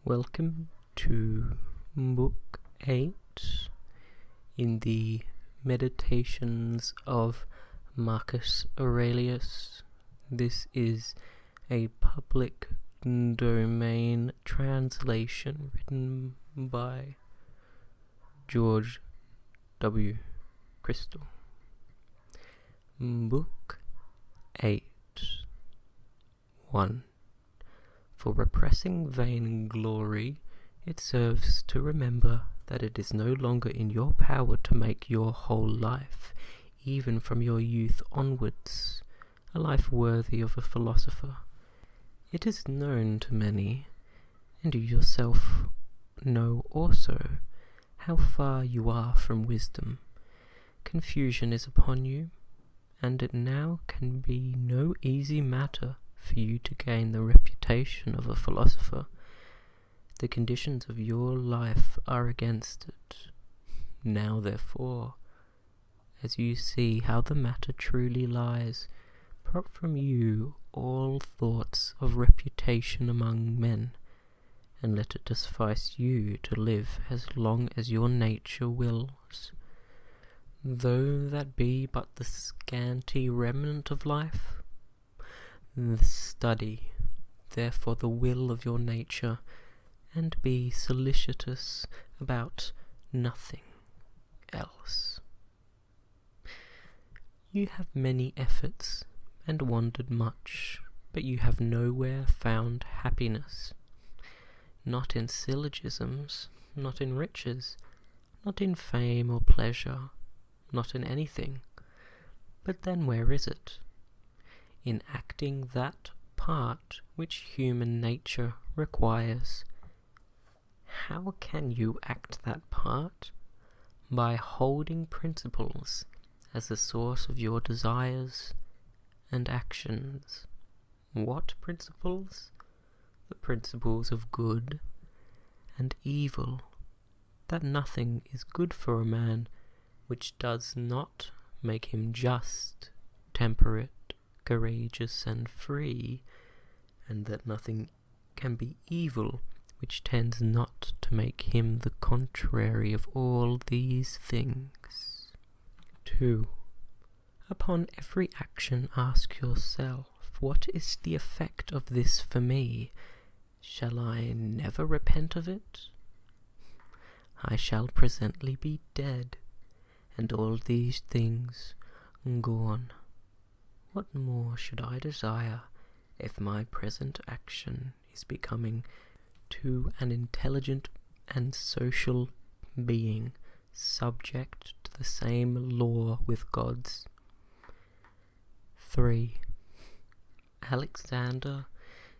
Welcome to Book 8 in the Meditations of Marcus Aurelius. This is a public domain translation written by George W. Crystal. Book 8 1. For repressing vainglory, it serves to remember that it is no longer in your power to make your whole life, even from your youth onwards, a life worthy of a philosopher. It is known to many, and you yourself know also, how far you are from wisdom. Confusion is upon you, and it now can be no easy matter for you to gain the reputation of a philosopher. The conditions of your life are against it. Now, therefore, as you see how the matter truly lies, prop from you all thoughts of reputation among men, and let it suffice you to live as long as your nature wills. Though that be but the scanty remnant of life, study, therefore, the will of your nature, and be solicitous about nothing else. You have many efforts, and wandered much, but you have nowhere found happiness. Not in syllogisms, not in riches, not in fame or pleasure, not in anything. But then where is it? In acting that part which human nature requires. How can you act that part? By holding principles as the source of your desires and actions. What principles? The principles of good and evil, that nothing is good for a man which does not make him just, temperate, courageous and free, and that nothing can be evil which tends not to make him the contrary of all these things. 2. Upon every action ask yourself, what is the effect of this for me? Shall I never repent of it? I shall presently be dead, and all these things gone. What more should I desire if my present action is becoming to an intelligent and social being, subject to the same law with God's? 3. Alexander,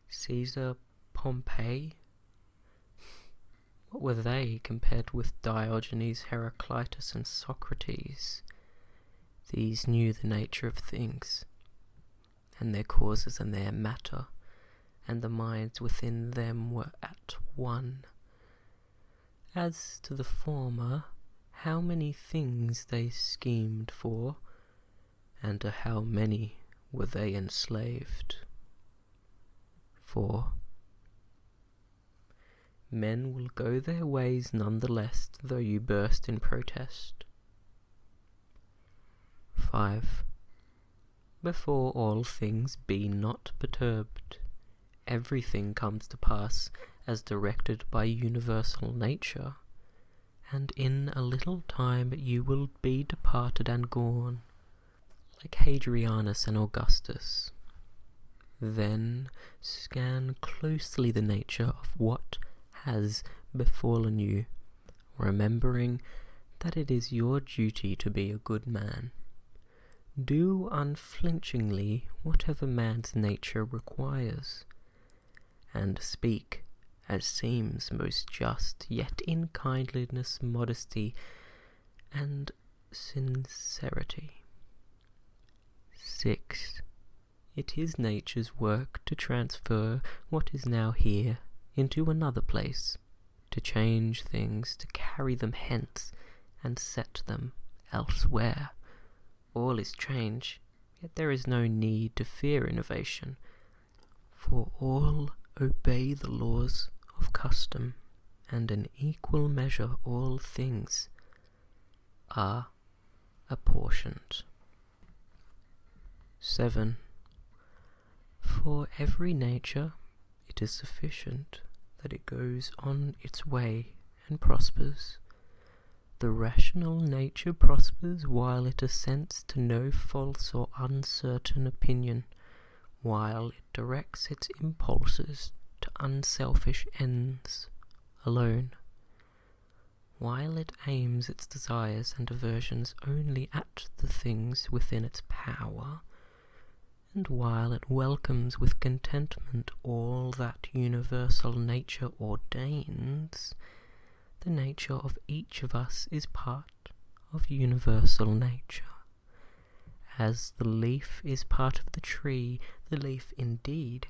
Caesar, Pompey, what were they compared with Diogenes, Heraclitus, and Socrates? These knew the nature of things, and their causes and their matter, and the minds within them were at one. As to the former, how many things they schemed for, and to how many were they enslaved? 4. Men will go their ways none the less, though you burst in protest. 5. Before all things be not perturbed. Everything comes to pass as directed by universal nature, and in a little time you will be departed and gone, like Hadrianus and Augustus. Then scan closely the nature of what has befallen you, remembering that it is your duty to be a good man. Do unflinchingly whatever man's nature requires, and speak as seems most just, yet in kindliness, modesty, and sincerity. 6. It is nature's work to transfer what is now here into another place, to change things, to carry them hence, and set them elsewhere. All is change, yet there is no need to fear innovation, for all obey the laws of custom, and in equal measure all things are apportioned. 7. For every nature it is sufficient that it goes on its way and prospers. The rational nature prospers while it assents to no false or uncertain opinion, while it directs its impulses to unselfish ends alone, while it aims its desires and aversions only at the things within its power, and while it welcomes with contentment all that universal nature ordains. The nature of each of us is part of universal nature. As the leaf is part of the tree, the leaf indeed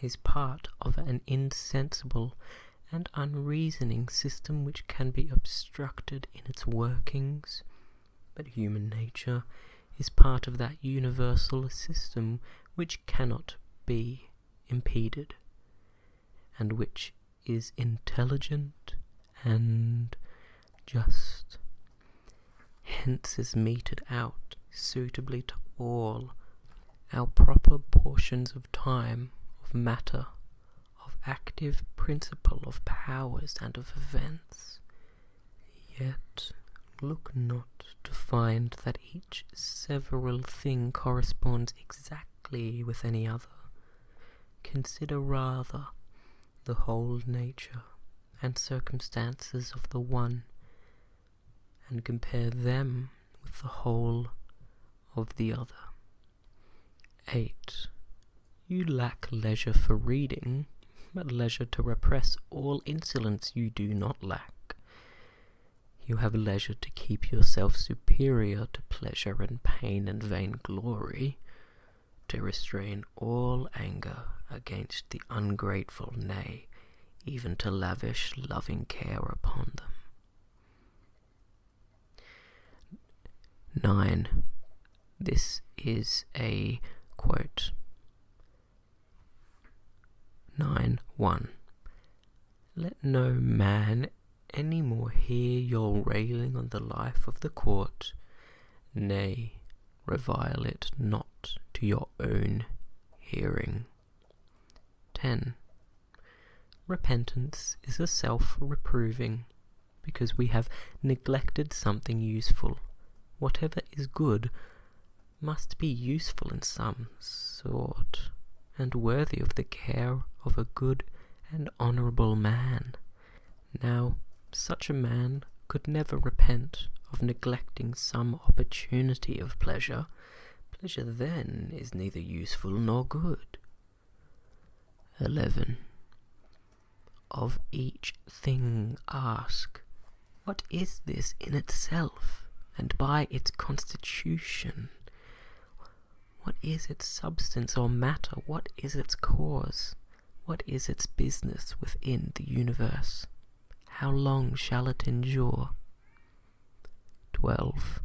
is part of an insensible and unreasoning system which can be obstructed in its workings, but human nature is part of that universal system which cannot be impeded, and which is intelligent and just, hence is meted out suitably to all our proper portions of time, of matter, of active principle, of powers and of events. Yet look not to find that each several thing corresponds exactly with any other. Consider rather the whole nature and circumstances of the one, and compare them with the whole of the other. 8. You lack leisure for reading, but leisure to repress all insolence you do not lack. You have leisure to keep yourself superior to pleasure and pain and vainglory, to restrain all anger against the ungrateful, nay, even to lavish loving care upon them. 9. This is a quote. 9.1. Let no man any more hear your railing on the life of the court, nay, revile it not to your own hearing. 10. Repentance is a self-reproving, because we have neglected something useful. Whatever is good must be useful in some sort, and worthy of the care of a good and honourable man. Now, such a man could never repent of neglecting some opportunity of pleasure. Pleasure then is neither useful nor good. 11. Of each thing ask, what is this in itself, and by its constitution? What is its substance or matter? What is its cause? What is its business within the universe? How long shall it endure? 12.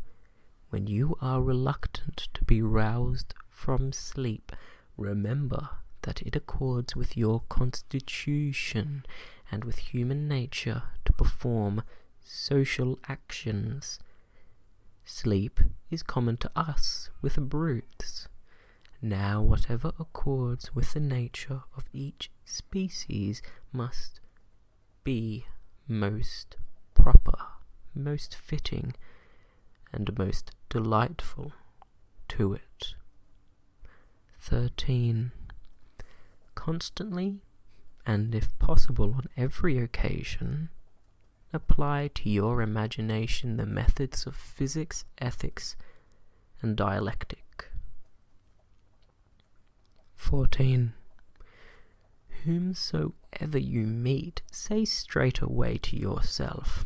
When you are reluctant to be roused from sleep, remember that it accords with your constitution and with human nature to perform social actions. Sleep is common to us with brutes. Now whatever accords with the nature of each species must be most proper, most fitting, and most delightful to it. 13. Constantly, and if possible on every occasion, apply to your imagination the methods of physics, ethics, and dialectic. 14. Whomsoever you meet, say straightway to yourself,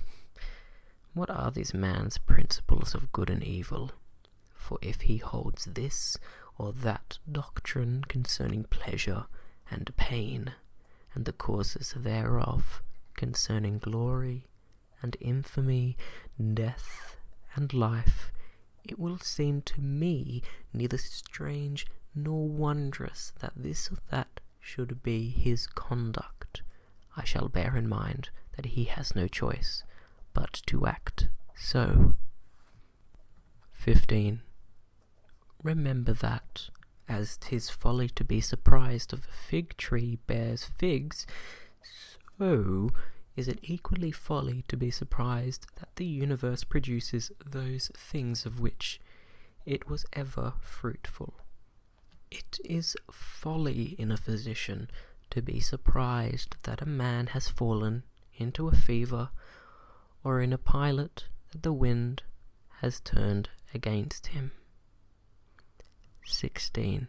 what are this man's principles of good and evil? For if he holds this or that doctrine concerning pleasure and pain, and the causes thereof, concerning glory and infamy, death and life, it will seem to me neither strange nor wondrous that this or that should be his conduct. I shall bear in mind that he has no choice but to act so. 15. Remember that, as 'tis folly to be surprised of a fig tree bears figs, so is it equally folly to be surprised that the universe produces those things of which it was ever fruitful. It is folly in a physician to be surprised that a man has fallen into a fever, or in a pilot that the wind has turned against him. 16.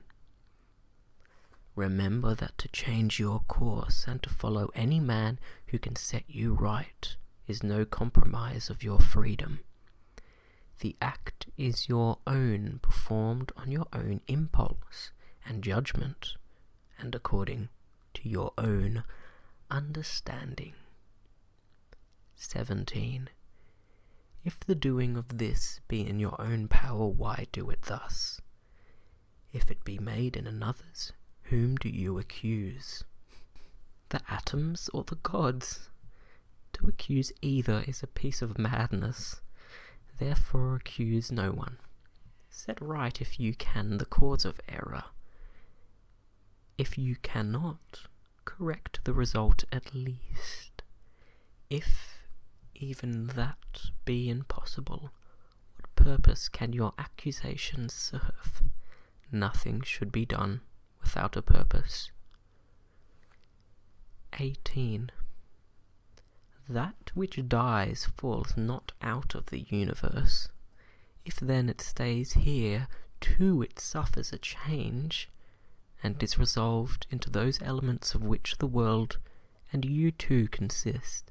Remember that to change your course and to follow any man who can set you right is no compromise of your freedom. The act is your own, performed on your own impulse and judgment, and according to your own understanding. 17. If the doing of this be in your own power, why do it thus? If it be made in another's, whom do you accuse? The atoms or the gods? To accuse either is a piece of madness. Therefore accuse no one. Set right, if you can, the cause of error. If you cannot, correct the result at least. If even that be impossible, what purpose can your accusations serve? Nothing should be done without a purpose. 18. That which dies falls not out of the universe. If then it stays here, too it suffers a change, and is resolved into those elements of which the world and you too consist.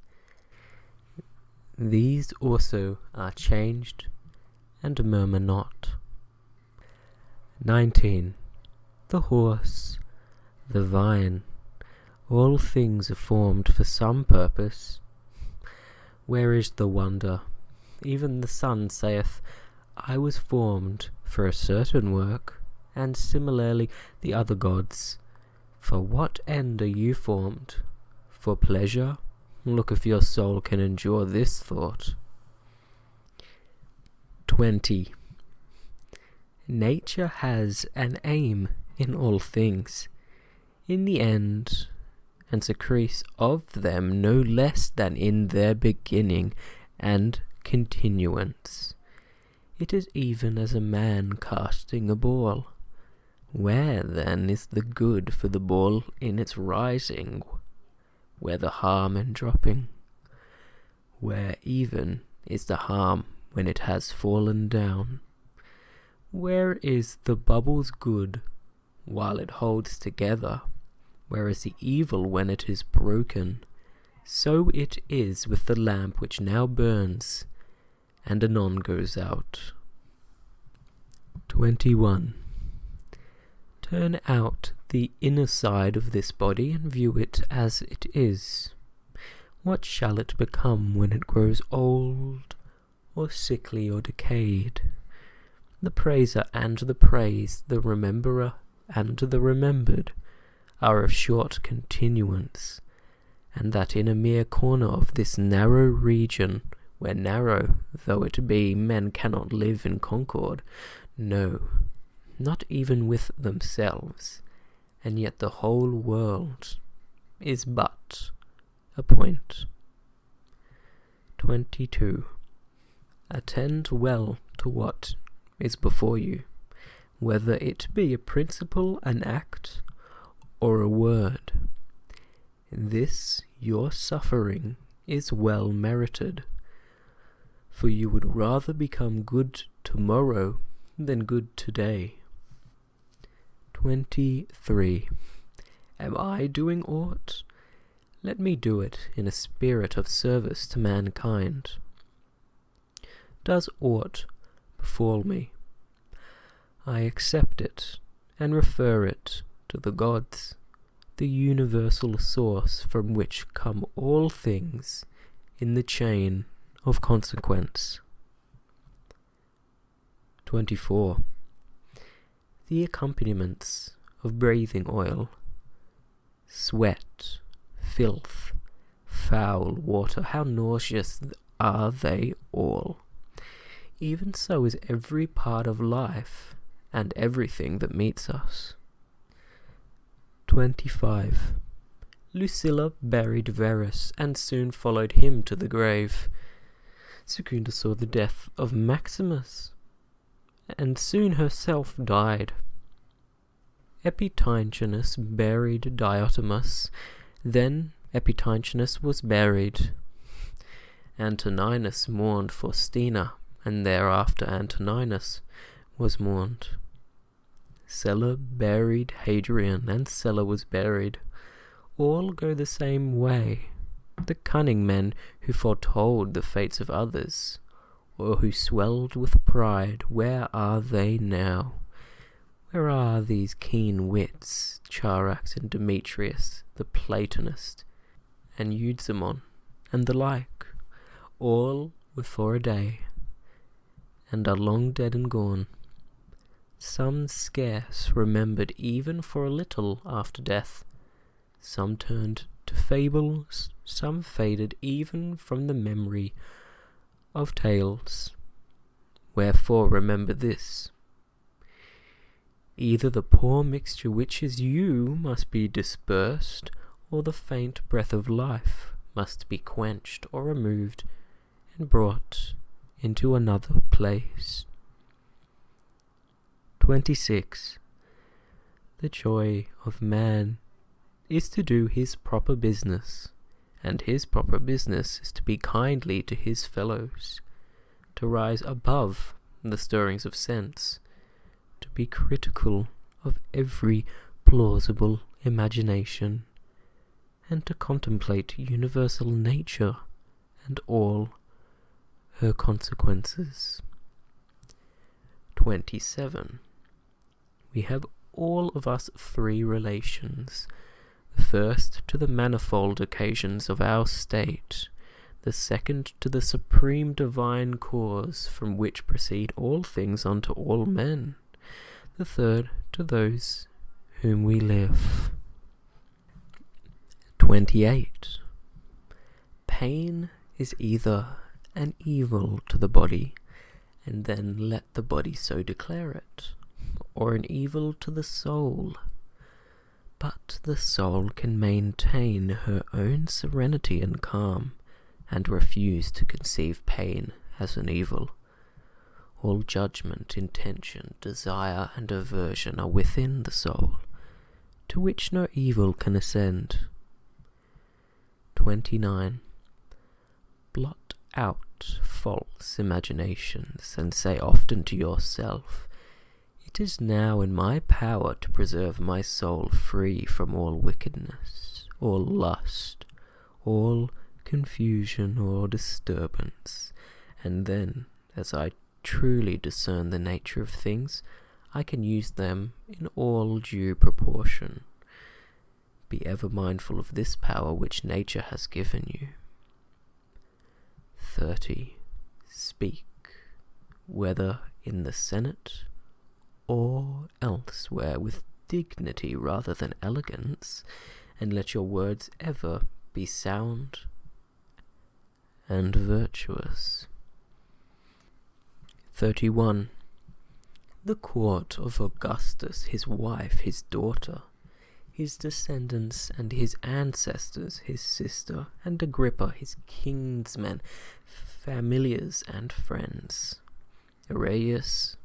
These also are changed, and murmur not. 19. The horse, the vine, all things are formed for some purpose. Where is the wonder? Even the sun saith, I was formed for a certain work, and similarly the other gods. For what end are you formed? For pleasure? Look if your soul can endure this thought. 20. Nature has an aim in all things, in the end, and secretes of them no less than in their beginning and continuance. It is even as a man casting a ball. Where then is the good for the ball in its rising? Where the harm in dropping? Where even is the harm when it has fallen down? Where is the bubble's good while it holds together? Where is the evil when it is broken? So it is with the lamp which now burns, and anon goes out. 21. Turn out the inner side of this body and view it as it is. What shall it become when it grows old, or sickly, or decayed? The praiser and the praised, the rememberer and the remembered, are of short continuance, and that in a mere corner of this narrow region, where narrow though it be, men cannot live in concord, no, not even with themselves, and yet the whole world is but a point. 22. Attend well to what is before you, whether it be a principle, an act, or a word. This your suffering is well merited, for you would rather become good tomorrow than good today. 23. Am I doing aught? Let me do it in a spirit of service to mankind. Does aught befall me? I accept it and refer it to the gods, the universal source from which come all things in the chain of consequence. 24. The accompaniments of breathing oil, sweat, filth, foul water, how nauseous are they all. Even so is every part of life, and everything that meets us. 25. Lucilla buried Verus, and soon followed him to the grave. Secunda saw the death of Maximus, and soon herself died. Epitynchinus buried Diotimus, then Epitynchinus was buried. Antoninus mourned Faustina, and thereafter Antoninus was mourned. Sella buried Hadrian, and Sella was buried. All go the same way. The cunning men who foretold the fates of others, or who swelled with pride, where are they now? Where are these keen wits, Charax and Demetrius, the Platonist, and Eudzimon, and the like? All were for a day, and are long dead and gone. Some scarce remembered even for a little after death. Some turned to fables, some faded even from the memory of tales. Wherefore remember this: either the poor mixture which is you must be dispersed, or the faint breath of life must be quenched or removed and brought into another place. 26. The joy of man is to do his proper business, and his proper business is to be kindly to his fellows, to rise above the stirrings of sense, to be critical of every plausible imagination, and to contemplate universal nature and all her consequences. 27. We have all of us three relations: the first to the manifold occasions of our state, the second to the supreme divine cause from which proceed all things unto all men, the third to those whom we live. 28. Pain is either an evil to the body, and then let the body so declare it, or an evil to the soul. But the soul can maintain her own serenity and calm, and refuse to conceive pain as an evil. All judgment, intention, desire, and aversion are within the soul, to which no evil can ascend. 29. Blot out false imaginations, and say often to yourself, it is now in my power to preserve my soul free from all wickedness, all lust, all confusion or disturbance, and then, as I truly discern the nature of things, I can use them in all due proportion. Be ever mindful of this power which nature has given you. 30. Speak, whether in the Senate or elsewhere, with dignity rather than elegance, and let your words ever be sound and virtuous. 31. The court of Augustus, his wife, his daughter, his descendants and his ancestors, his sister, and Agrippa, his kinsmen, familiars and friends, Aurelius,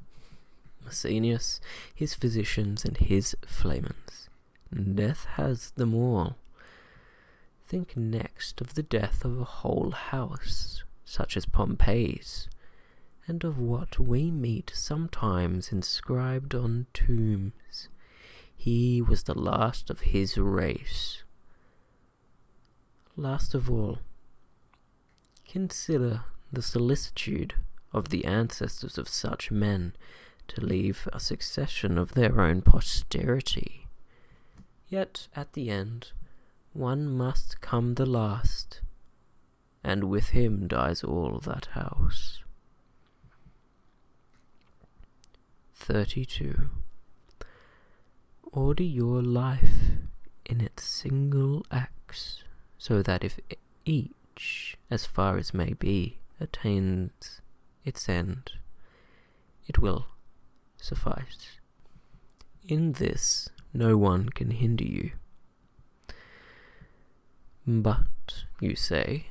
Macenius, his physicians, and his flamens. Death has them all. Think next of the death of a whole house, such as Pompey's, and of what we meet sometimes inscribed on tombs. He was the last of his race. Last of all, consider the solicitude of the ancestors of such men to leave a succession of their own posterity. Yet at the end, one must come the last, and with him dies all that house. 32. Order your life in its single acts, so that if each, as far as may be, attains its end, it will suffice. In this no one can hinder you. But, you say,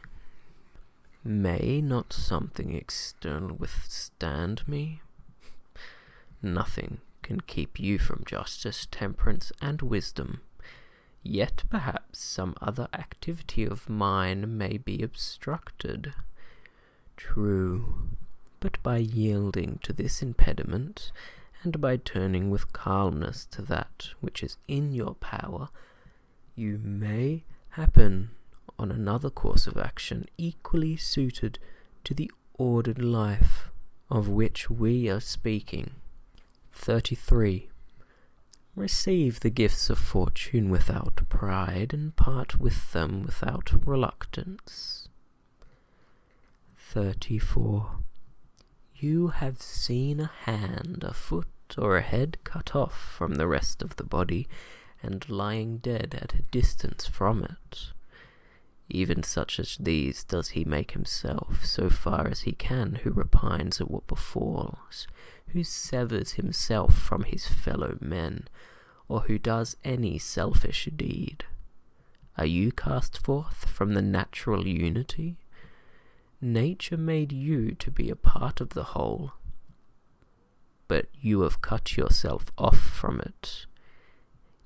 may not something external withstand me? Nothing can keep you from justice, temperance, and wisdom. Yet perhaps some other activity of mine may be obstructed. True, but by yielding to this impediment, and by turning with calmness to that which is in your power, you may happen on another course of action equally suited to the ordered life of which we are speaking. 33. Receive the gifts of fortune without pride, and part with them without reluctance. 34. You have seen a hand, a foot, or a head cut off from the rest of the body, and lying dead at a distance from it. Even such as these does he make himself, so far as he can, who repines at what befalls, who severs himself from his fellow men, or who does any selfish deed. Are you cast forth from the natural unity? Nature made you to be a part of the whole, but you have cut yourself off from it.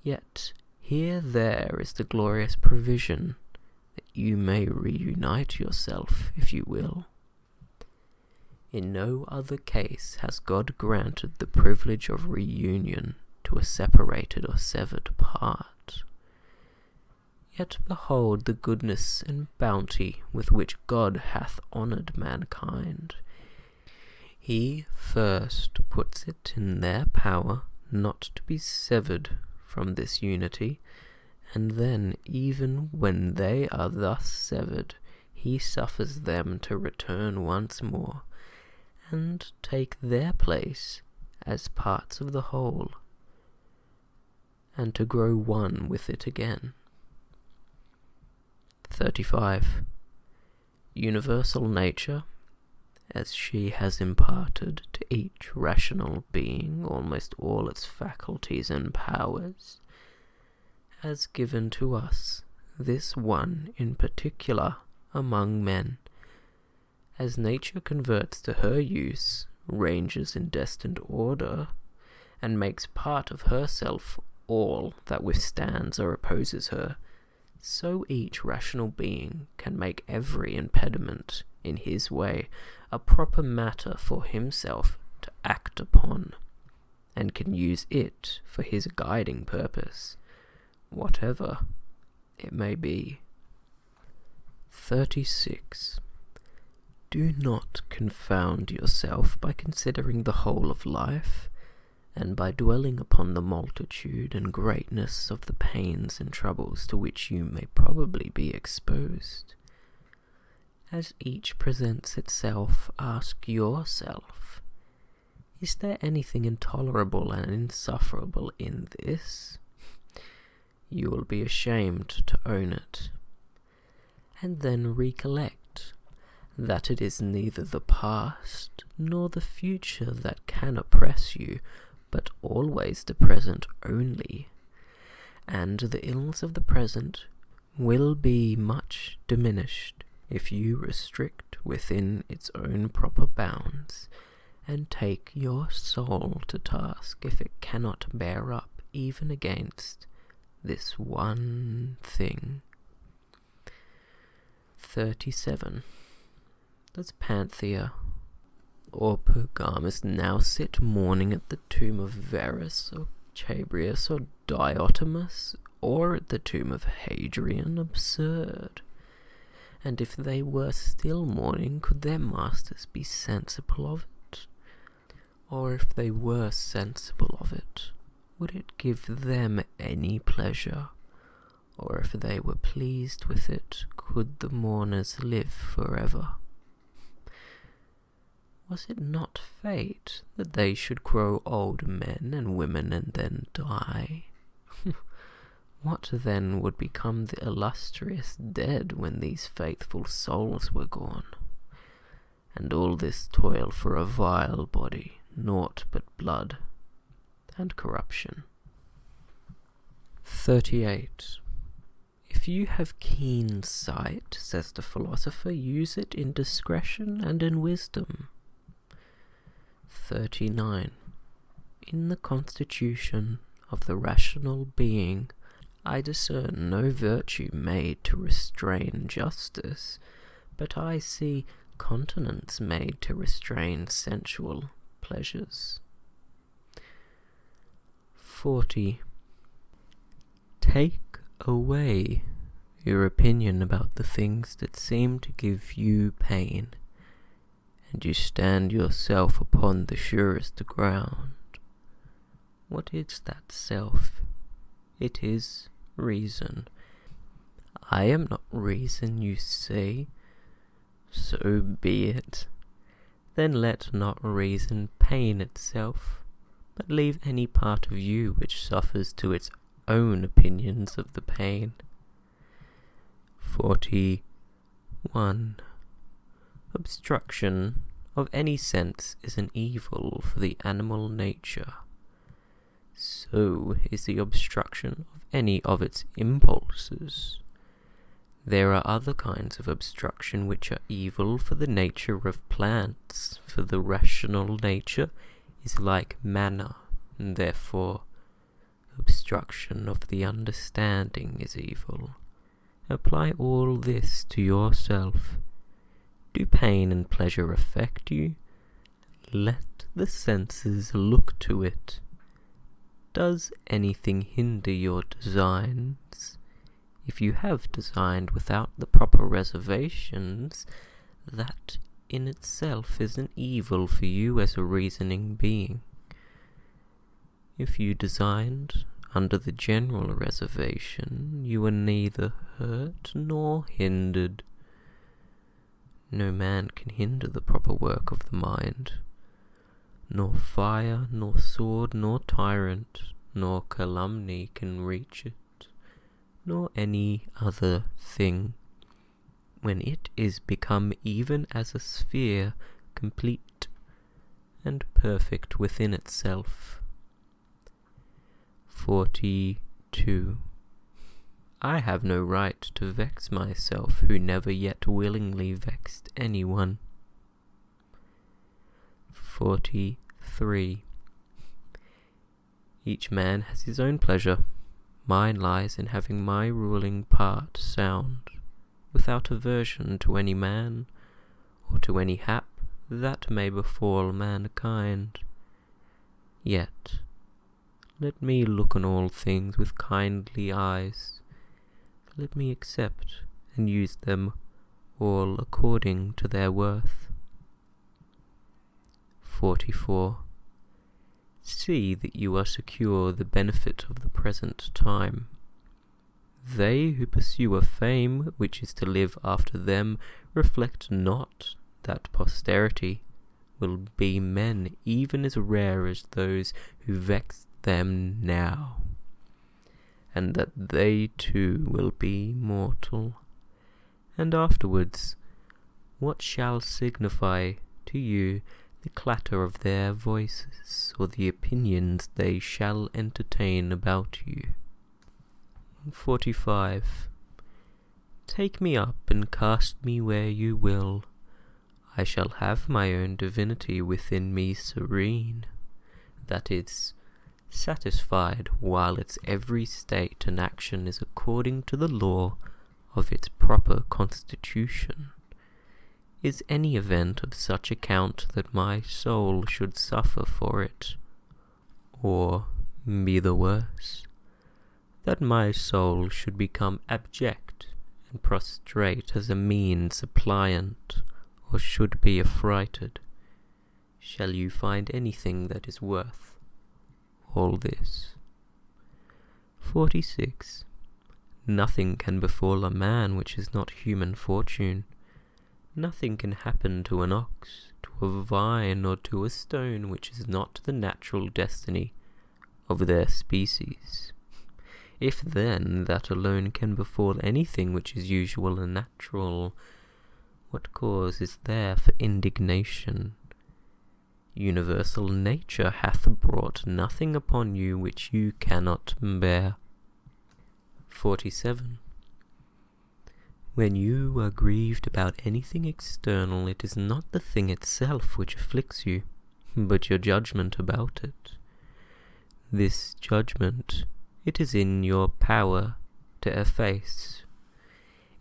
Yet here there is the glorious provision that you may reunite yourself if you will. In no other case has God granted the privilege of reunion to a separated or severed part. Yet behold the goodness and bounty with which God hath honoured mankind. He first puts it in their power not to be severed from this unity, and then, even when they are thus severed, he suffers them to return once more, and take their place as parts of the whole, and to grow one with it again. 35. Universal nature, as she has imparted to each rational being almost all its faculties and powers, has given to us this one in particular among men, as nature converts to her use, ranges in destined order, and makes part of herself all that withstands or opposes her, so each rational being can make every impediment in his way a proper matter for himself to act upon, and can use it for his guiding purpose, whatever it may be. 36. Do not confound yourself by considering the whole of life, and by dwelling upon the multitude and greatness of the pains and troubles to which you may probably be exposed. As each presents itself, ask yourself, is there anything intolerable and insufferable in this? You will be ashamed to own it. And then recollect that it is neither the past nor the future that can oppress you, but always the present only, and the ills of the present will be much diminished if you restrict within its own proper bounds, and take your soul to task if it cannot bear up even against this one thing. 37. Does Panthea or Pergamus now sit mourning at the tomb of Verus or Chabrias or Diotimus, or at the tomb of Hadrian? Absurd. And if they were still mourning, could their masters be sensible of it? Or if they were sensible of it, would it give them any pleasure? Or if they were pleased with it, could the mourners live forever? Was it not fate that they should grow old men and women and then die? What then would become the illustrious dead when these faithful souls were gone? And all this toil for a vile body, naught but blood and corruption. 38. If you have keen sight, says the philosopher, use it in discretion and in wisdom. 39. In the constitution of the rational being, I discern no virtue made to restrain justice, but I see continence made to restrain sensual pleasures. 40. Take away your opinion about the things that seem to give you pain, and you stand yourself upon the surest ground. What is that self? It is reason. I am not reason, you say. So be it. Then let not reason pain itself, but leave any part of you which suffers to its own opinions of the pain. 41. Obstruction of any sense is an evil for the animal nature. So is the obstruction of any of its impulses. There are other kinds of obstruction which are evil for the nature of plants, for the rational nature is like manna, and therefore obstruction of the understanding is evil. Apply all this to yourself. Do pain and pleasure affect you? Let the senses look to it. Does anything hinder your designs? If you have designed without the proper reservations, that in itself is an evil for you as a reasoning being. If you designed under the general reservation, you are neither hurt nor hindered. No man can hinder the proper work of the mind. Nor fire, nor sword, nor tyrant, nor calumny can reach it, nor any other thing, when it is become even as a sphere, complete and perfect within itself. 42. I have no right to vex myself, who never yet willingly vexed anyone. 43. Each man has his own pleasure. Mine lies in having my ruling part sound, without aversion to any man, or to any hap that may befall mankind. Yet, let me look on all things with kindly eyes. Let me accept and use them all according to their worth. 44. See that you are secure the benefit of the present time. They who pursue a fame which is to live after them reflect not that posterity will be men even as rare as those who vex them now, and that they too will be mortal. And afterwards, what shall signify to you the clatter of their voices, or the opinions they shall entertain about you? 45. Take me up and cast me where you will. I shall have my own divinity within me serene, that is, satisfied while its every state and action is according to the law of its proper constitution. Is any event of such account that my soul should suffer for it, or, be the worse, that my soul should become abject and prostrate as a mean suppliant, or should be affrighted? Shall you find anything that is worth all this? 46. Nothing can befall a man which is not human fortune. Nothing can happen to an ox, to a vine, or to a stone which is not the natural destiny of their species. If then that alone can befall anything which is usual and natural, what cause is there for indignation? Universal nature hath brought nothing upon you which you cannot bear. 47. When you are grieved about anything external, it is not the thing itself which afflicts you, but your judgment about it. This judgment it is in your power to efface.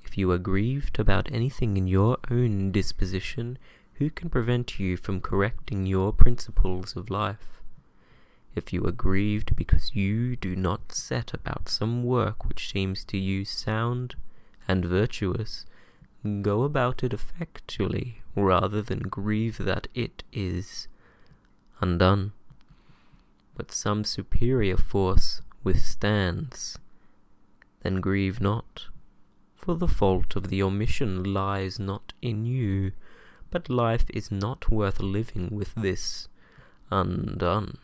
If you are grieved about anything in your own disposition, who can prevent you from correcting your principles of life? If you are grieved because you do not set about some work which seems to you sound and virtuous, go about it effectually, rather than grieve that it is undone. But some superior force withstands, then grieve not, for the fault of the omission lies not in you, but life is not worth living with this undone.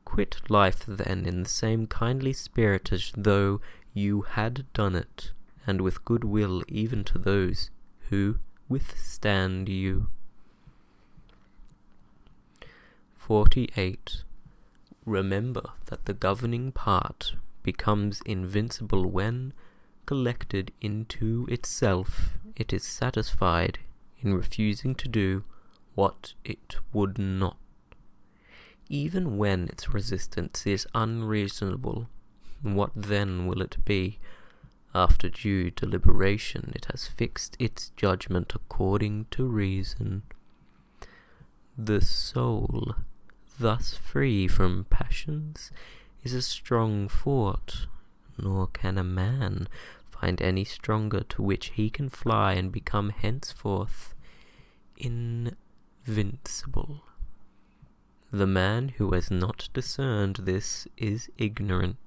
Quit life then in the same kindly spirit as though you had done it, and with good will even to those who withstand you. 48. Remember that the governing part becomes invincible when, collected into itself, it is satisfied in refusing to do what it would not. Even when its resistance is unreasonable, what then will it be? After due deliberation, it has fixed its judgment according to reason. The soul, thus free from passions, is a strong fort, nor can a man find any stronger to which he can fly and become henceforth invincible. The man who has not discerned this is ignorant.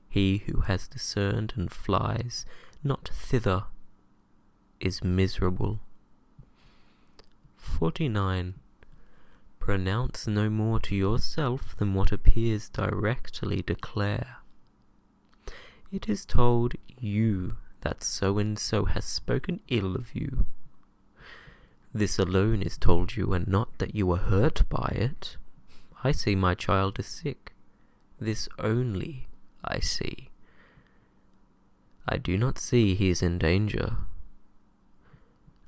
He who has discerned and flies not thither is miserable. 49. Pronounce no more to yourself than what appears directly declare. It is told you that so-and-so has spoken ill of you. This alone is told you, and not that you are hurt by it. I see my child is sick. This only I see. I do not see he is in danger.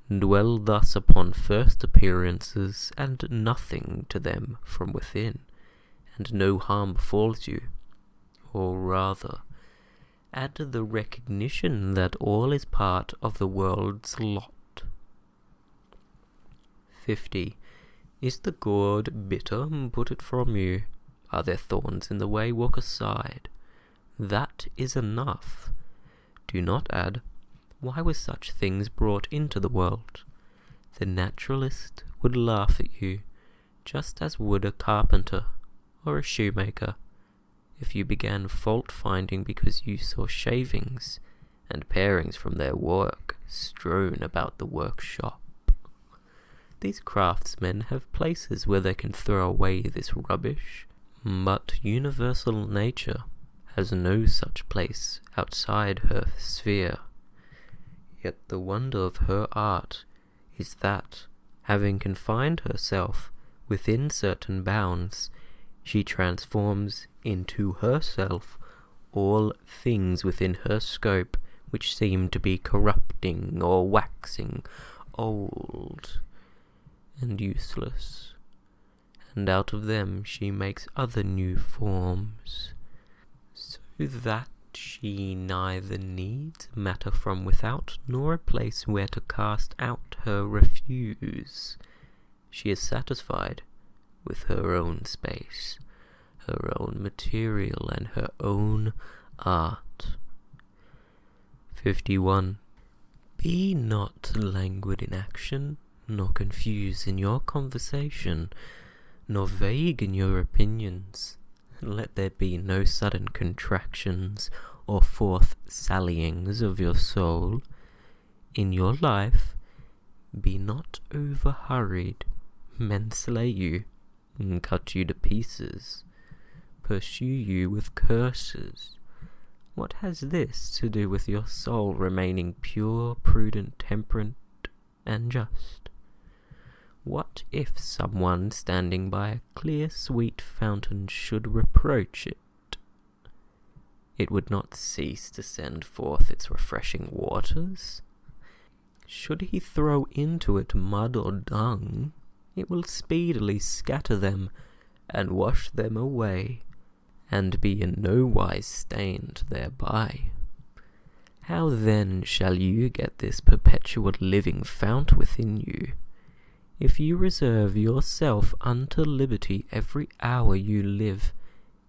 Dwell thus upon first appearances, and nothing to them from within, and no harm befalls you. Or rather, add the recognition that all is part of the world's lot. 50. Is the gourd bitter? Put it from you. Are there thorns in the way? Walk aside. That is enough. Do not add, why were such things brought into the world? The naturalist would laugh at you, just as would a carpenter or a shoemaker, if you began fault-finding because you saw shavings and parings from their work strewn about the workshop. These craftsmen have places where they can throw away this rubbish, but universal nature has no such place outside her sphere. Yet the wonder of her art is that, having confined herself within certain bounds, she transforms into herself all things within her scope which seem to be corrupting or waxing old and useless, and out of them she makes other new forms, so that she neither needs matter from without nor a place where to cast out her refuse. She is satisfied with her own space, her own material, and her own art. 51. Be not languid in action, nor confused in your conversation, nor vague in your opinions. Let there be no sudden contractions or forth sallyings of your soul. In your life, be not over-hurried. Men slay you, and cut you to pieces, pursue you with curses. What has this to do with your soul remaining pure, prudent, temperate, and just? What if someone standing by a clear, sweet fountain should reproach it? It would not cease to send forth its refreshing waters. Should he throw into it mud or dung, it will speedily scatter them and wash them away, and be in no wise stained thereby. How then shall you get this perpetual living fount within you, if you reserve yourself unto liberty every hour you live,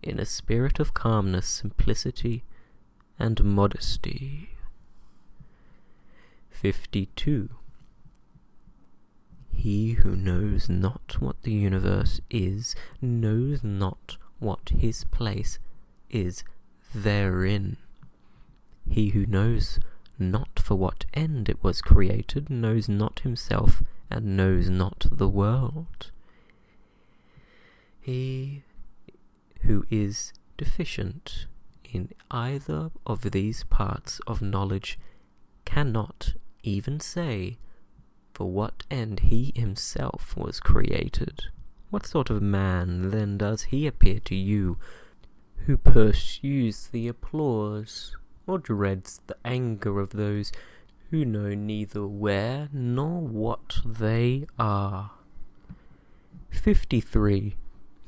in a spirit of calmness, simplicity, and modesty? 52. He who knows not what the universe is, knows not what his place is therein. He who knows not for what end it was created, knows not himself, and knows not the world. He who is deficient in either of these parts of knowledge cannot even say for what end he himself was created. What sort of man then does he appear to you, who pursues the applause or dreads the anger of those who know neither where nor what they are? 53.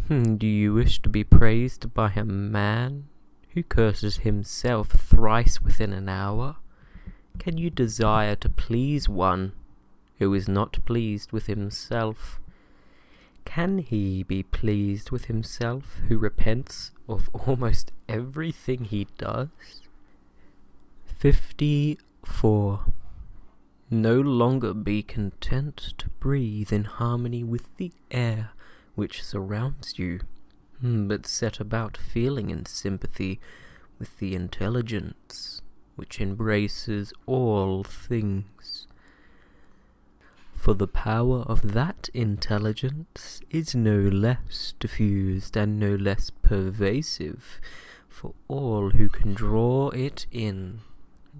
Do you wish to be praised by a man who curses himself thrice within an hour? Can you desire to please one who is not pleased with himself? Can he be pleased with himself who repents of almost everything he does? 54. No longer be content to breathe in harmony with the air which surrounds you, but set about feeling in sympathy with the intelligence which embraces all things. For the power of that intelligence is no less diffused and no less pervasive for all who can draw it in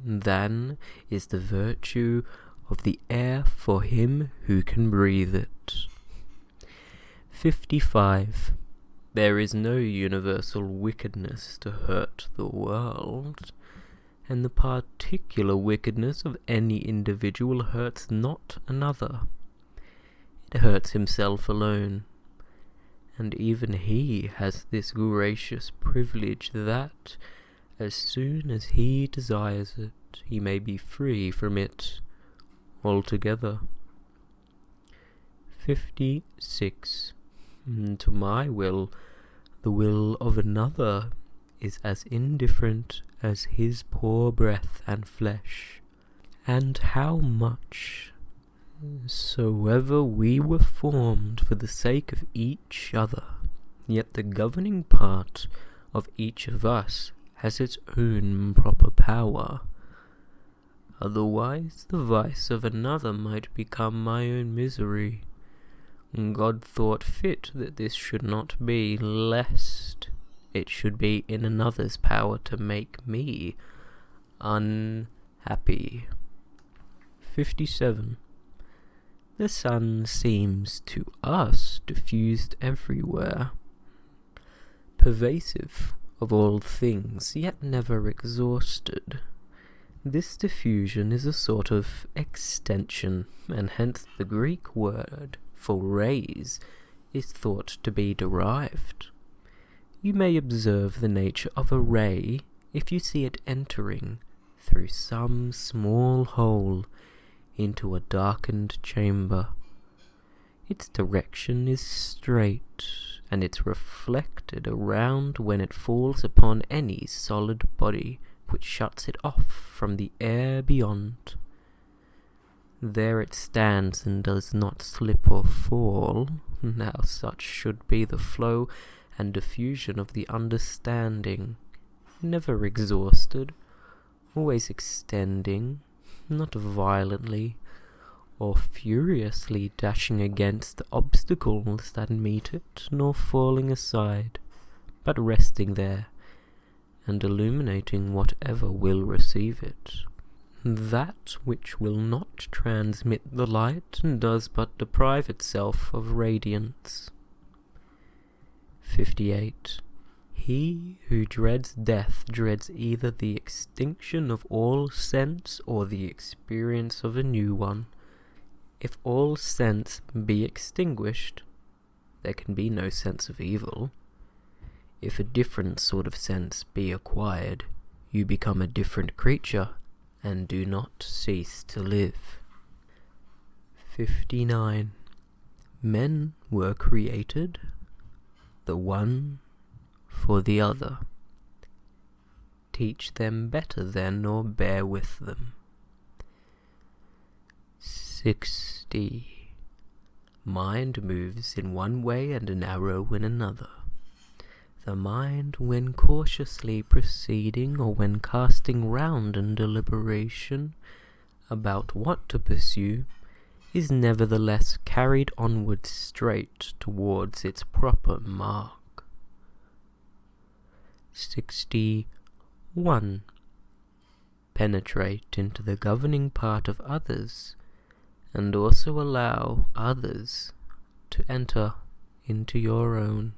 than is the virtue of the air for him who can breathe it. 55. There is no universal wickedness to hurt the world, and the particular wickedness of any individual hurts not another. It hurts himself alone, and even he has this gracious privilege that, as soon as he desires it, he may be free from it altogether. 56. To my will, the will of another is as indifferent as his poor breath and flesh, and how much soever we were formed for the sake of each other, yet the governing part of each of us has its own proper power. Otherwise the vice of another might become my own misery. God thought fit that this should not be, lest it should be in another's power to make me unhappy. 57. The sun seems to us diffused everywhere, pervasive of all things, yet never exhausted. This diffusion is a sort of extension, and hence the Greek word for rays is thought to be derived. You may observe the nature of a ray if you see it entering through some small hole into a darkened chamber. Its direction is straight, and it's reflected around when it falls upon any solid body which shuts it off from the air beyond. There it stands and does not slip or fall. Now such should be the flow and diffusion of the understanding, never exhausted, always extending, not violently or furiously dashing against the obstacles that meet it, nor falling aside, but resting there and illuminating whatever will receive it. That which will not transmit the light does but deprive itself of radiance. 58. He who dreads death dreads either the extinction of all sense or the experience of a new one. If all sense be extinguished, there can be no sense of evil. If a different sort of sense be acquired, you become a different creature and do not cease to live. 59. Men were created, the one for the other. Teach them better then, or bear with them. 60. Mind moves in one way and an arrow in another. The mind, when cautiously proceeding, or when casting round in deliberation about what to pursue, is nevertheless carried onward straight towards its proper mark. 61. Penetrate into the governing part of others, and also allow others to enter into your own.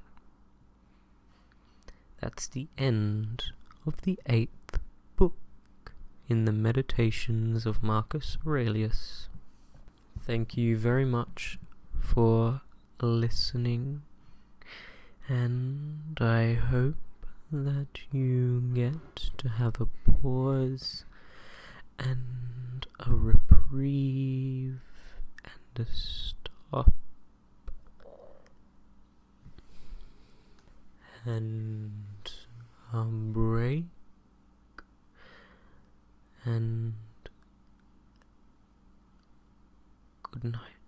That's the end of the 8th book in the Meditations of Marcus Aurelius. Thank you very much for listening, and I hope that you get to have a pause and a reprieve and a stop and a break and good night.